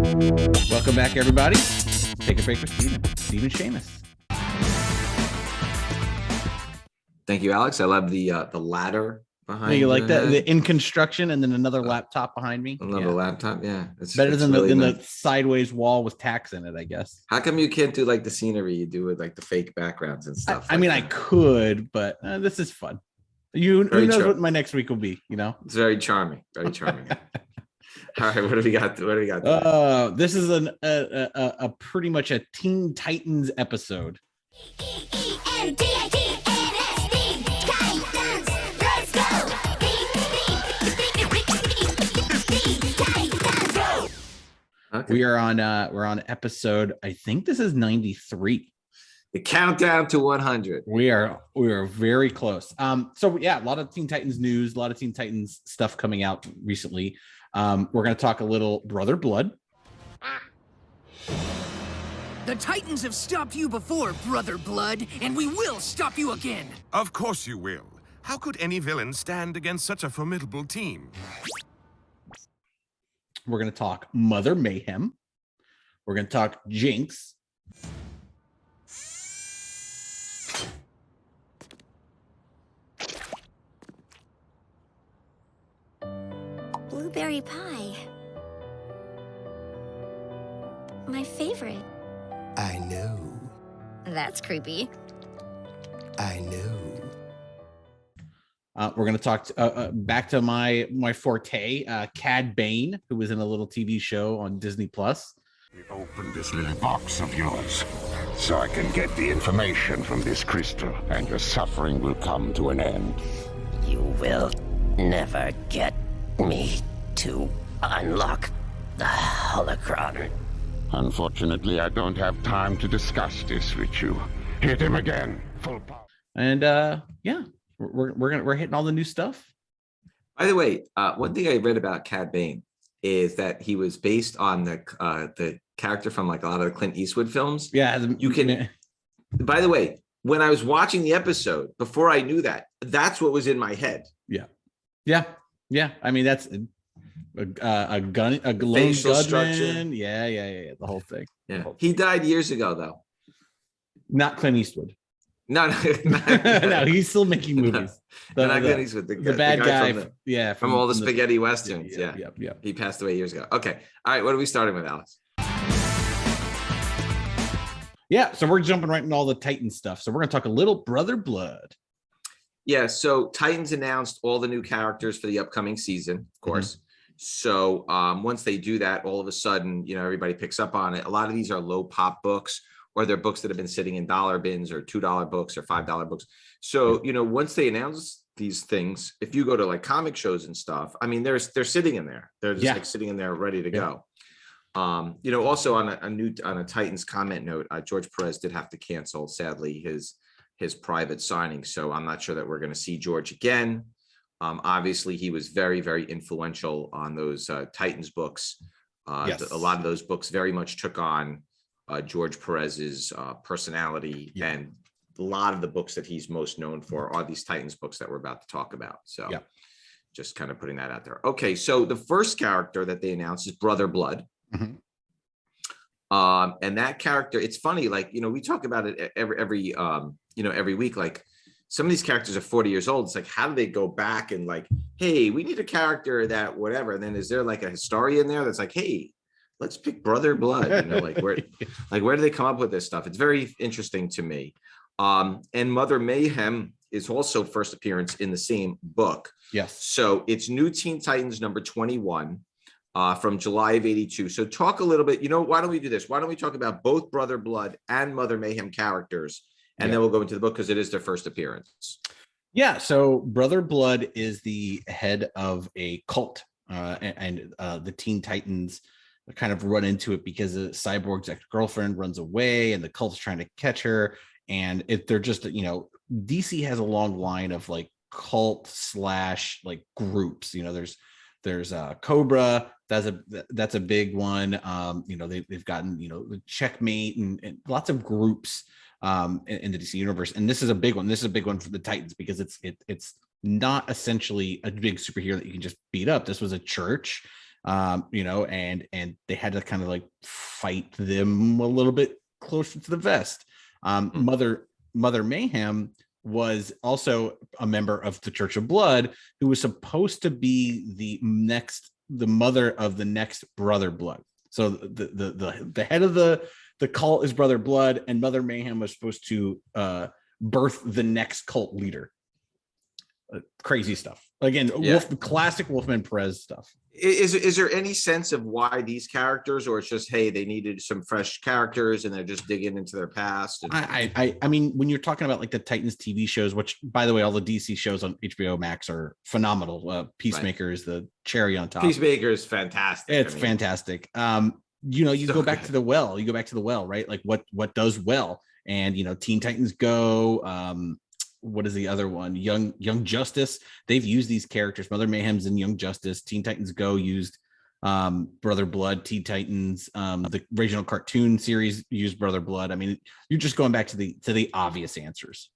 Welcome back, everybody. Take a break with Stephen Shamus. Thank you, Alex. I love the ladder behind. You like that? The in construction, and then another laptop behind me. Another laptop, yeah. It's better than really the sideways wall with tacks in it, I guess. How come you can't do like the scenery you do with like the fake backgrounds and stuff? I mean, I could, but this is fun. Who knows what my next week will be? You know, it's very charming, very charming. All right, what do we got? This is a pretty much a Teen Titans episode. Okay. We're on episode, I think this is 93. The countdown to 100. We are very close. So yeah, a lot of Teen Titans news, a lot of Teen Titans stuff coming out recently. We're going to talk a little Brother Blood. The Titans have stopped you before, Brother Blood, and we will stop you again. Of course you will. How could any villain stand against such a formidable team? We're going to talk Mother Mayhem. We're going to talk Jinx. Blueberry pie. My favorite. I know. That's creepy. I know. We're going to talk back to my forte, Cad Bane, who was in a little TV show on Disney Plus. Open this little box of yours so I can get the information from this crystal, and your suffering will come to an end. You will never get me to unlock the holocron. Unfortunately, I don't have time to discuss this with you. Hit him again. Full power. And yeah. We're hitting all the new stuff. By the way, one thing I read about Cad Bane is that he was based on the character from like a lot of the Clint Eastwood films. Yeah, you can. By the way, when I was watching the episode, before I knew that, that's what was in my head. Yeah. I mean, that's a gun, a lone gunman. Yeah. The whole thing. Yeah, he died years ago, though. Not Clint Eastwood. No, no, he's still making movies. The bad guy from all the spaghetti westerns. Yeah. He passed away years ago. Okay, all right. What are we starting with, Alex? Yeah, so we're jumping right into all the Titan stuff. So we're going to talk a little Brother Blood. Yeah, so Titans announced all the new characters for the upcoming season, of course. Mm-hmm. So once they do that, all of a sudden, everybody picks up on it. A lot of these are low pop books, or they're books that have been sitting in dollar bins or $2 books or $5 books. So, once they announce these things, if you go to like comic shows and stuff, I mean, they're sitting in there. They're just like sitting in there ready to go. Also on a Titans comment note, George Perez did have to cancel, sadly, his private signing. So I'm not sure that we're going to see George again. Obviously, he was very, very influential on those Titans books. A lot of those books very much took on George Perez's personality, and a lot of the books that he's most known for are these Titans books that we're about to talk about. So just kind of putting that out there. Okay, so the first character that they announced is Brother Blood. Mm-hmm. And that character, it's funny, like, we talk about it every week, like some of these characters are 40 years old. It's like, how do they go back and like, hey, we need a character that whatever. And then is there like a historian there that's like, hey, let's pick Brother Blood, where do they come up with this stuff? It's very interesting to me. And Mother Mayhem is also first appearance in the same book. Yes. So it's New Teen Titans number 21 from July of 82. So talk a little bit, why don't we do this? Why don't we talk about both Brother Blood and Mother Mayhem characters? And then we'll go into the book because it is their first appearance. Yeah. So Brother Blood is the head of a cult, and the Teen Titans kind of run into it because Cyborg's ex-girlfriend runs away and the cult's trying to catch her. And if they're just, DC has a long line of like cult / like groups. There's Cobra. That's a big one. They've gotten, the Checkmate and lots of groups in the DC universe. And this is a big one. This is a big one for the Titans because it's not essentially a big superhero that you can just beat up. This was a church. you know, and they had to kind of like fight them a little bit closer to the vest. Mother Mayhem was also a member of the Church of Blood, who was supposed to be the mother of the next Brother Blood. So the head of the cult is Brother Blood, and Mother Mayhem was supposed to birth the next cult leader. Crazy stuff. Again, classic Wolfman Perez stuff. Is there any sense of why these characters, or it's just, hey, they needed some fresh characters and they're just digging into their past? I mean, when you're talking about like the Titans TV shows, which by the way, all the DC shows on HBO Max are phenomenal. Peacemaker is the cherry on top. Peacemaker is fantastic. It's fantastic. You know, you go back to the well, right? Like what does well? And you know, Teen Titans Go, what is the other one? Young Justice. They've used these characters. Mother Mayhem's in Young Justice. Teen Titans Go used Brother Blood. Teen Titans, the original cartoon series used Brother Blood. I mean, you're just going back to the obvious answers.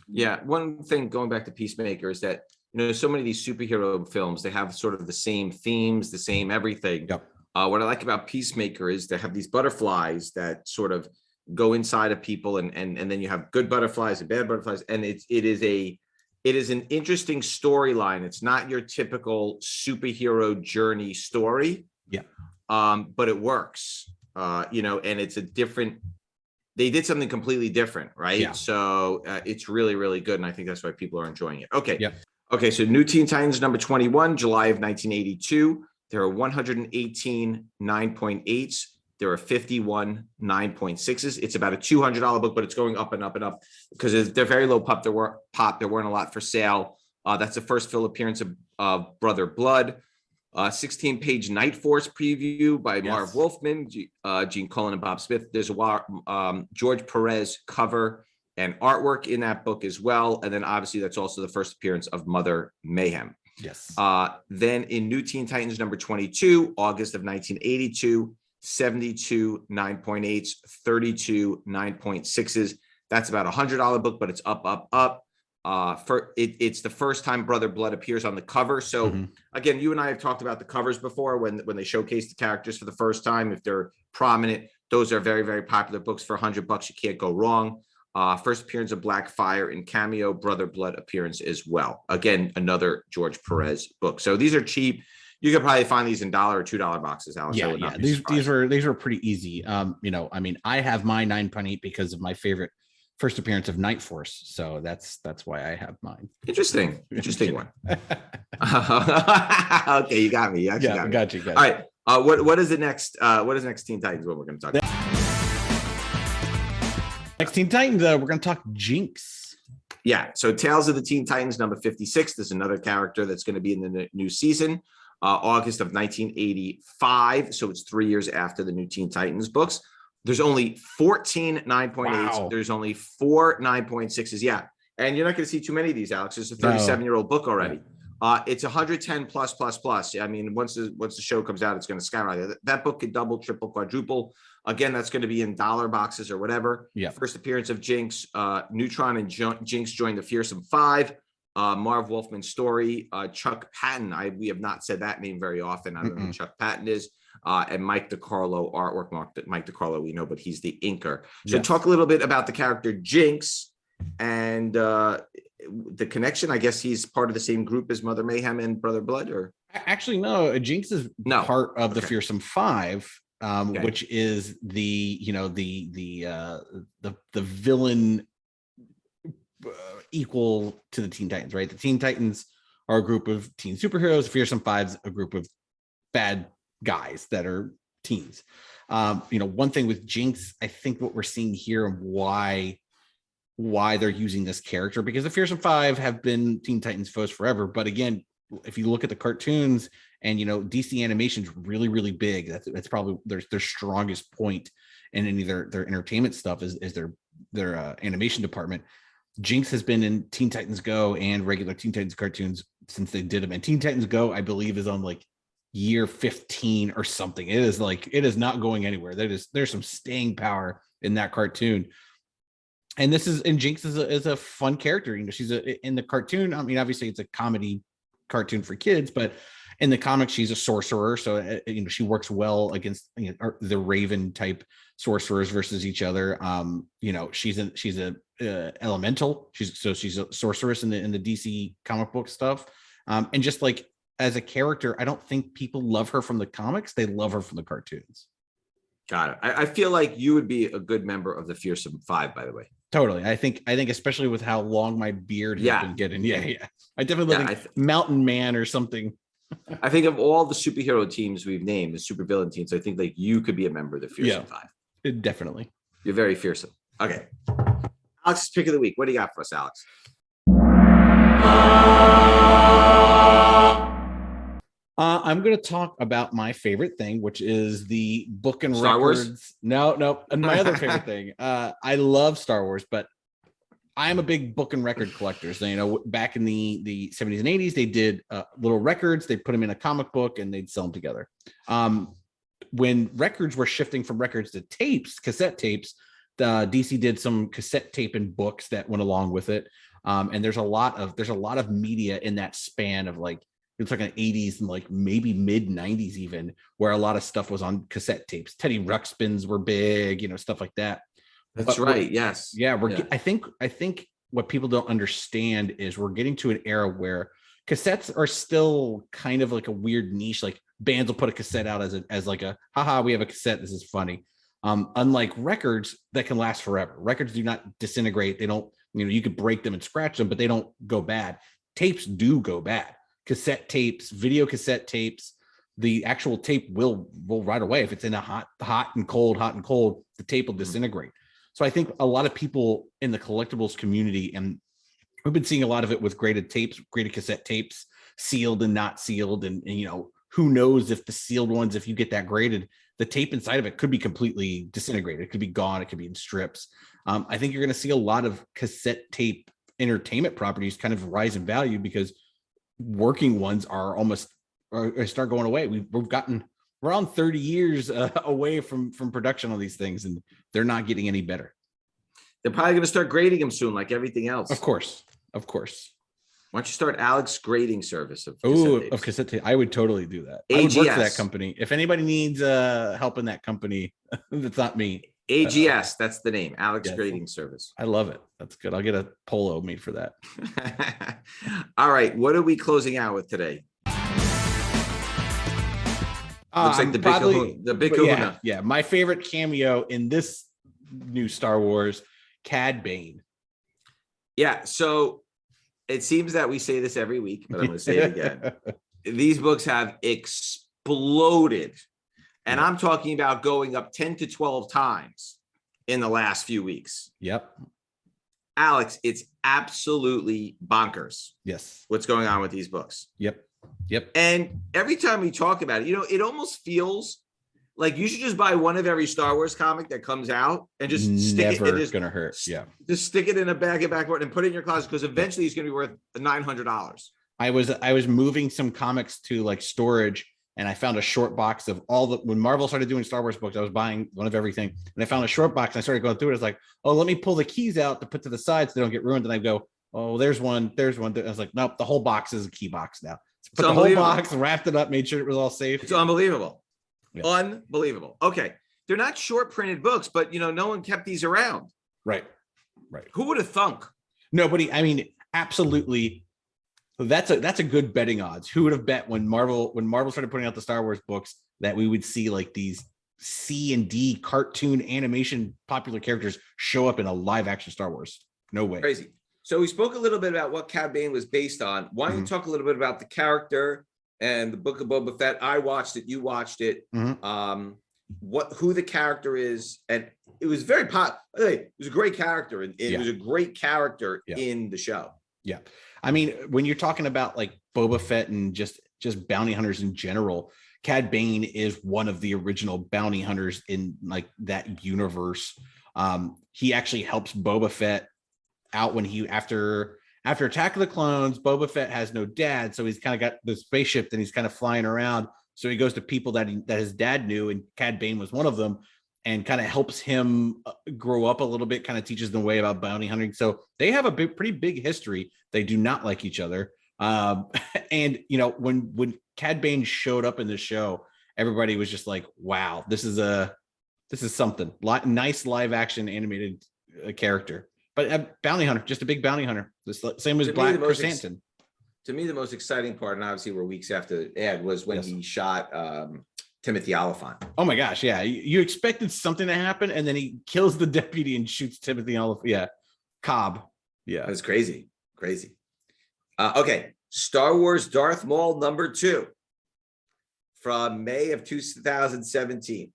Yeah, one thing going back to Peacemaker is that, you know, so many of these superhero films, they have sort of the same themes, the same everything. Yep. What I like about Peacemaker is they have these butterflies that sort of go inside of people, and then you have good butterflies and bad butterflies, and it is an interesting storyline. It's not your typical superhero journey story, but it works, you know, and it's they did something completely different, right? So it's really, really good, and I think that's why people are enjoying it. Okay, so New Teen Titans number 21, July of 1982. There are 118 9.8s. There are 51 9.6s. It's about a $200 book, but it's going up and up and up because they're very low pop. There weren't a lot for sale. That's the first full appearance of Brother Blood. 16-page Night Force preview by Marv Wolfman, Gene Colan, and Bob Smith. There's a George Perez cover and artwork in that book as well. And then obviously that's also the first appearance of Mother Mayhem. Yes. Then in New Teen Titans number 22, August of 1982, 72 9.8s, 32 9.6s. That's about $100 book, but it's up. It's the first time Brother Blood appears on the cover. So again, you and I have talked about the covers before when they showcase the characters for the first time. If they're prominent, those are very, very popular books. For $100, you can't go wrong. First appearance of Blackfire in cameo, Brother Blood appearance as well. Again, another George Perez book. So these are cheap. You could probably find these in $1 or $2 boxes, Alex. Yeah. These were pretty easy. You know, I mean, I have my 9.8 because of my favorite first appearance of Night Force. So that's why I have mine. Interesting one. Okay, you got me. Got you. All right. What is the next? What is next Teen Titans? What we're going to talk about? Next Teen Titans, we're going to talk Jinx. Yeah. So Tales of the Teen Titans number 56. There's another character that's going to be in the new season. August of 1985. So it's 3 years after the new Teen Titans books. There's only 14 9.8s. Wow. There's only 4 9.6s. Yeah. And you're not going to see too many of these, Alex. It's a 37-year-old book already. It's 110 plus. I mean, once the show comes out, it's going to skyrocket. That book could double, triple, quadruple. Again, that's going to be in $1 boxes or whatever. Yeah. First appearance of Jinx. Neutron and Jinx join the Fearsome Five. Marv Wolfman story. Chuck Patton. We have not said that name very often. I don't know who Chuck Patton is. And Mike DiCarlo artwork. Mike DiCarlo, we know, but he's the inker. So talk a little bit about the character Jinx and the connection. I guess he's part of the same group as Mother Mayhem and Brother Blood, or actually no. Jinx is part of the Fearsome Five, which is the villain equal to the Teen Titans, right? The Teen Titans are a group of teen superheroes. The Fearsome Five's a group of bad guys that are teens. One thing with Jinx, I think what we're seeing here and why they're using this character, because the Fearsome Five have been Teen Titans foes forever. But again, if you look at the cartoons and, DC animation's really, really big. That's probably their strongest point in any of their entertainment stuff is their animation department. Jinx has been in Teen Titans Go and regular Teen Titans cartoons since they did them. And Teen Titans Go, I believe, is on like year 15 or something. It is not going anywhere. There's some staying power in that cartoon. And Jinx is a fun character. She's in the cartoon. I mean, obviously it's a comedy cartoon for kids, but In the comics, she's a sorcerer, so she works well against the Raven type sorcerers versus each other. She's a elemental. She's a sorceress in the DC comic book stuff. And just like as a character, I don't think people love her from the comics. They love her from the cartoons. Got it. I feel like you would be a good member of the Fearsome Five, by the way. Totally. I think especially with how long my beard has been getting. Yeah. I definitely think Mountain Man or something. I think of all the superhero teams we've named, the supervillain teams, I think like you could be a member of the Fearsome Five. Definitely. You're very fearsome. Okay. Alex's pick of the week. What do you got for us, Alex? I'm going to talk about my favorite thing, which is the book and Star records. Wars? No. And my other favorite thing. I love Star Wars, but I'm a big book and record collector. So, back in the 70s and 80s, they did little records. They put them in a comic book and they'd sell them together. When records were shifting from records to tapes, cassette tapes, DC did some cassette tape and books that went along with it. And there's a lot of media in that span of like, it's like an 80s and like maybe mid 90s even, where a lot of stuff was on cassette tapes. Teddy Ruxpins were big, stuff like that. That's right. Yes. Yeah. I think what people don't understand is we're getting to an era where cassettes are still kind of like a weird niche. Like bands will put a cassette out as like a, haha, we have a cassette. This is funny. Unlike records that can last forever. Records do not disintegrate. They don't, you could break them and scratch them, but they don't go bad. Tapes do go bad. Cassette tapes, video cassette tapes, the actual tape will right away. If it's in a hot and cold, the tape will disintegrate. So I think a lot of people in the collectibles community, and we've been seeing a lot of it with graded cassette tapes, sealed and not sealed. And who knows if the sealed ones, if you get that graded, the tape inside of it could be completely disintegrated. It could be gone. It could be in strips. I think you're going to see a lot of cassette tape entertainment properties kind of rise in value because working ones are start going away. We're on 30 years away from production on these things, and they're not getting any better. They're probably going to start grading them soon, like everything else. Of course. Why don't you start Alex grading service of cassette tape? I would totally do that. AGS. I would work for that company. If anybody needs help in that company, that's not me. AGS, that's the name, Alex Grading Service. I love it. That's good. I'll get a polo made for that. All right, what are we closing out with today? Looks like the big kahuna. Yeah, my favorite cameo in this new Star Wars, Cad Bane. Yeah, so it seems that we say this every week, but I'm going to say it again. These books have exploded. And I'm talking about going up 10 to 12 times in the last few weeks. Yep. Alex, it's absolutely bonkers. Yes. What's going on with these books. Yep. And every time we talk about it, it almost feels like you should just buy one of every Star Wars comic that comes out and just stick it. It's gonna hurt. Yeah. Just stick it in a bag of backboard and put it in your closet because eventually it's going to be worth $900. I was moving some comics to like storage, and I found a short box of when Marvel started doing Star Wars books, I was buying one of everything. And I found a short box and I started going through it. I was like, oh, let me pull the keys out to put to the side so they don't get ruined. And I go, oh, there's one. I was like, nope, the whole box is a key box now. So put the whole box, wrapped it up, made sure it was all safe. It's unbelievable. Yeah. Unbelievable. Okay. They're not short printed books, but no one kept these around. Right. Who would have thunk? Nobody. I mean, absolutely. That's a good betting odds. Who would have bet when Marvel started putting out the Star Wars books that we would see like these C and D cartoon animation popular characters show up in a live action Star Wars? No way. Crazy. So we spoke a little bit about what Cad Bane was based on. Why don't you talk a little bit about the character and the Book of Boba Fett? I watched it. You watched it. Who the character is, and it was very it was a great character, and it was a great character in the show. Yeah. I mean, when you're talking about like Boba Fett and just bounty hunters in general, Cad Bane is one of the original bounty hunters in like that universe. He actually helps Boba Fett out when after Attack of the Clones. Boba Fett has no dad, so he's kind of got the spaceship and he's kind of flying around. So he goes to people that his dad knew, and Cad Bane was one of them, and kind of helps him grow up a little bit, kind of teaches them the way about bounty hunting. So they have a pretty big history. They do not like each other. And when Cad Bane showed up in the show, everybody was just like, wow, this is something. Nice live action animated character. But bounty hunter, just a big bounty hunter. The same as Black Chrysanthemum. To me, the most exciting part, and obviously we're weeks after the ad, was when he shot Timothy Oliphant. Oh my gosh, yeah. You expected something to happen, and then he kills the deputy and shoots Timothy Oliphant. Yeah. Cobb. Yeah. That's crazy. Crazy. Okay. Star Wars Darth Maul #2 from May of 2017.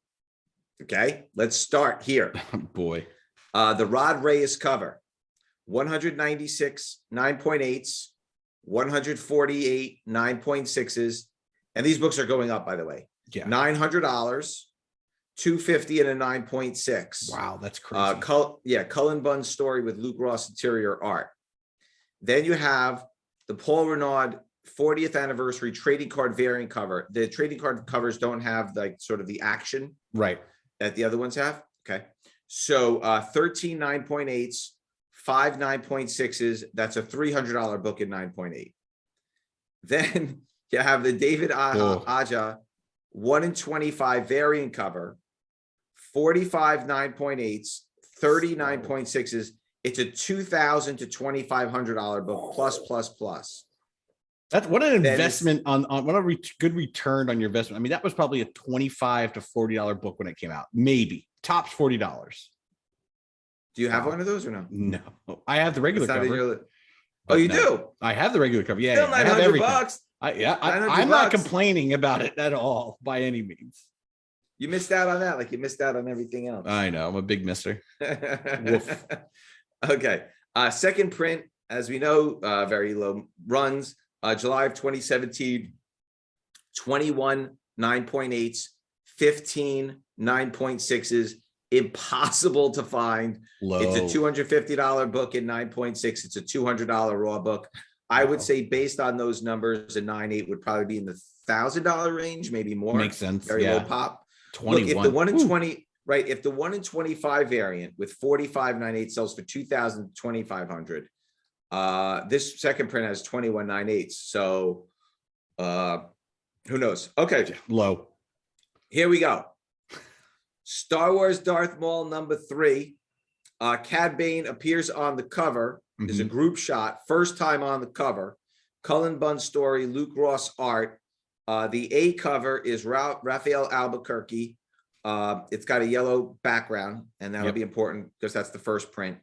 Okay. Let's start here. Boy. The Rod Reyes cover, 196 9.8s, 148 9.6s, and these books are going up, by the way. Yeah, $900, $250, and a 9.6. Wow, that's crazy. Cullen Bunn's story with Luke Ross interior art. Then you have the Paul Renaud 40th anniversary trading card variant cover. The trading card covers don't have like sort of the action right that the other ones have. Okay. So 13 9.8s, 5 9.6s. That's a $300 book in 9.8. Then you have the David Aja 1 in 25 variant cover, 45 9.8s, 30 9.6s. It's a $2,000 to $2,500 book plus. That's what an investment on what a good return on your investment. I mean, that was probably a $25 to $40 book when it came out, maybe tops $40. Do you have one of those or no? No, I have the regular cover. Oh, you do? I have the regular cover. Yeah, still I have everything. $900. I'm not complaining about it at all by any means. You missed out on that, like you missed out on everything else. I know. I'm a big mister. Okay. Second print, as we know, very low runs. July of 2017, 21 9.8s, 15 9.6s. Impossible to find. Low. It's a $250 book in 9.6. It's a $200 raw book. I would say based on those numbers, a 9.8 would probably be in the $1,000 range, maybe more. Makes sense. Very low pop. 21. Look, if the 1 in 20, right? If the 1 in 25 variant with 45 9.8 sells for $2,000 to $2,500, this second print has 21 9.8. So who knows? Okay. Low. Here we go. Star Wars Darth Maul #3. Cad Bane appears on the cover. Is a group shot, first time on the cover. Cullen Bunn story, Luke Ross art. The A cover is Raphael Albuquerque. It's got a yellow background, and that'll be important because that's the first print.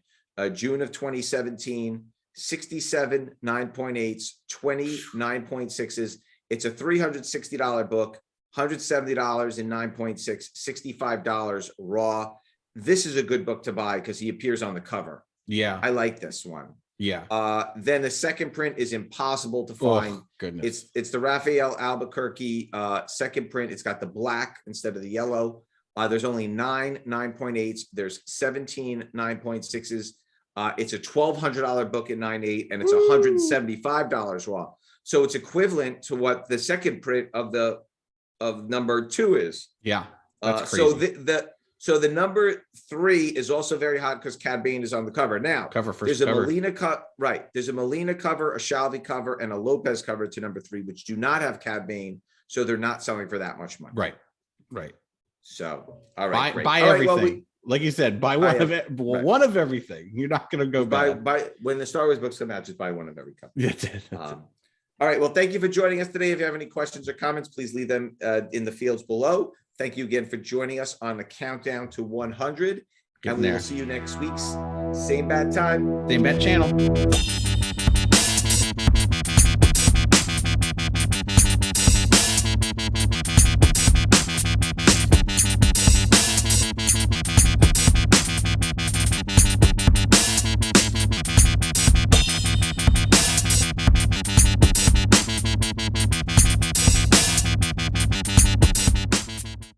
June of 2017, 67 9.8s, 20 9.6s. It's a $360 book. $170 in 9.6, $65 raw. This is a good book to buy because he appears on the cover. Yeah. I like this one. Yeah. Then the second print is impossible to find. Oh, goodness. It's the Raphael Albuquerque second print. It's got the black instead of the yellow. There's only 9 9.8s. There's 17 9.6s. It's a $1,200 book in 9.8, and it's $175 raw. So it's equivalent to what the second print of #2 is. Yeah. That's crazy. So the #3 is also very hot because Cad Bane is on the cover. Now, there's a Molina right. There's a Molina cover, a Shalvey cover, and a Lopez cover to #3, which do not have Cad Bane, so they're not selling for that much money. Right. So, all right, buy everything. Like you said, buy one of it. One of everything. You're not going to go buy when the Star Wars books come out. Just buy one of every cover. That's it. All right. Well, thank you for joining us today. If you have any questions or comments, please leave them in the fields below. Thank you again for joining us on the countdown to 100. And we will see you next week. Same bad time. Same bad channel.